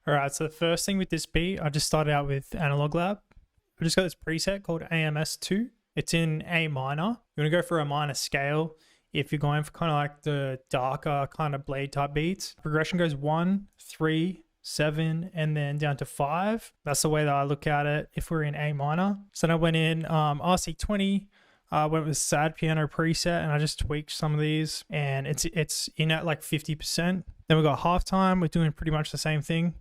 All right, so the first thing with this beat, I just started out with Analog Lab. I just got this preset called AMS2. It's in A minor. You want to go for a minor scale if you're going for kind of like the darker kind of blade type beats. Progression goes 1, 3, 7, and then down to 5. That's the way that I look at it if we're in A minor. So then I went in RC20. Went with sad piano preset, and I just tweaked some of these, and it's in at like 50%. Then we got halftime. We're doing pretty much the same thing.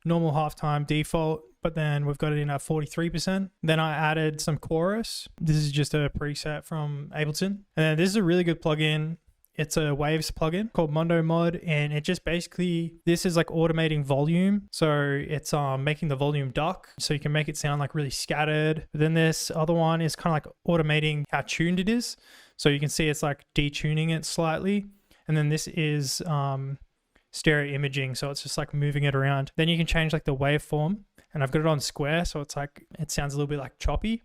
Normal halftime default, but then we've got it in at 43%. Then I added some chorus. This is just a preset from Ableton. And then this is a really good plugin. It's a Waves plugin called Mondo Mod, and it just basically, this is like automating volume. So it's making the volume duck, so you can make it sound like really scattered. But then this other one is kind of like automating how tuned it is. So you can see it's like detuning it slightly. And then this is stereo imaging, so it's just like moving it around. Then you can change like the waveform, and I've got it on square, so it's like, it sounds a little bit like choppy.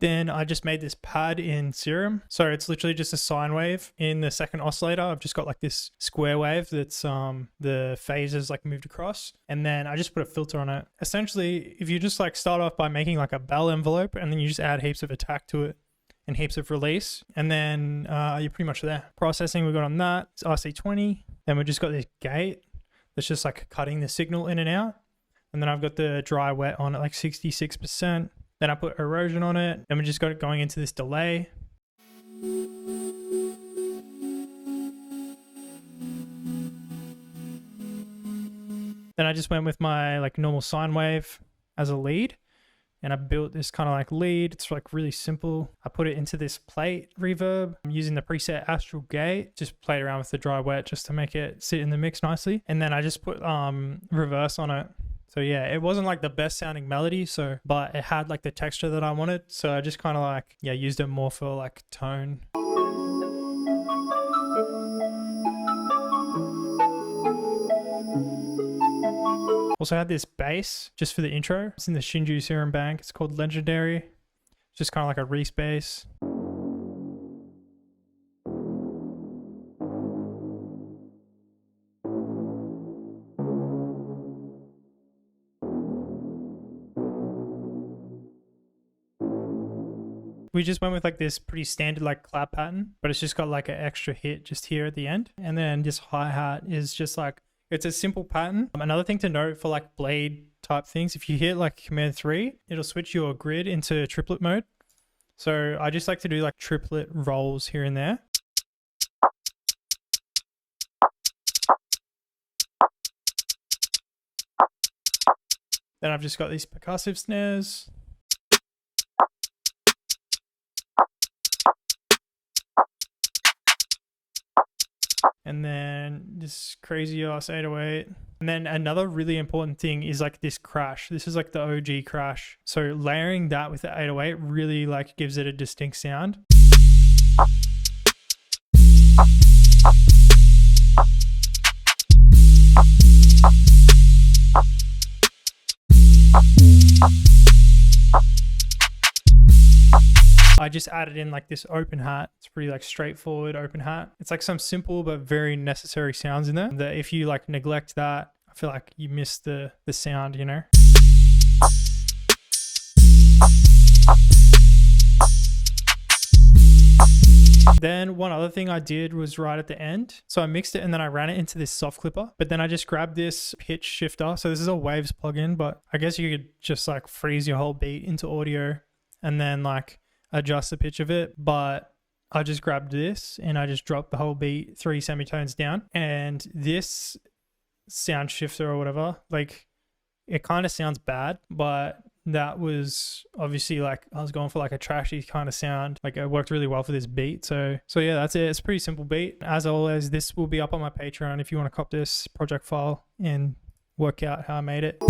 Then I just made this pad in Serum. So it's literally just a sine wave in the second oscillator. I've just got like this square wave that's the phases like moved across. And then I just put a filter on it. Essentially, if you just like start off by making like a bell envelope, and then you just add heaps of attack to it and heaps of release, and then you're pretty much there. Processing we got on that, it's RC20. Then we just got this gate that's just like cutting the signal in and out. And then I've got the dry wet on at like 66%. Then I put erosion on it. Then we just got it going into this delay. Then I just went with my like normal sine wave as a lead. And I built this kind of like lead. It's like really simple. I put it into this plate reverb. I'm using the preset Astral Gate. Just played around with the dry wet just to make it sit in the mix nicely. And then I just put reverse on it. So yeah, it wasn't like the best sounding melody, but it had like the texture that I wanted. So I just kind of like, yeah, used it more for like tone. Also had this bass just for the intro. It's in the Shinju Serum bank. It's called Legendary. It's just kind of like a Reese bass. We just went with like this pretty standard like clap pattern, but it's just got like an extra hit just here at the end. And then this hi-hat is just like, it's a simple pattern. Another thing to note for like blade type things, if you hit like Command 3, it'll switch your grid into triplet mode. So I just like to do like triplet rolls here and there. Then I've just got these percussive snares. And then this crazy ass 808. And then another really important thing is like this crash. This is like the OG crash. So layering that with the 808 really like gives it a distinct sound. I just added in like this open hat. It's pretty like straightforward open hat. It's like some simple but very necessary sounds in there that if you like neglect that, I feel like you miss the sound, you know? Then one other thing I did was right at the end. So I mixed it and then I ran it into this soft clipper, but then I just grabbed this pitch shifter. So this is a Waves plugin, but I guess you could just like freeze your whole beat into audio and then like adjust the pitch of it. But I just grabbed this and I just dropped the whole beat 3 semitones down. And this sound shifter or whatever, like it kind of sounds bad, but that was obviously like I was going for like a trashy kind of sound. Like it worked really well for this beat. So yeah, that's it. It's a pretty simple beat. As always, this will be up on my Patreon if you want to cop this project file and work out how I made it.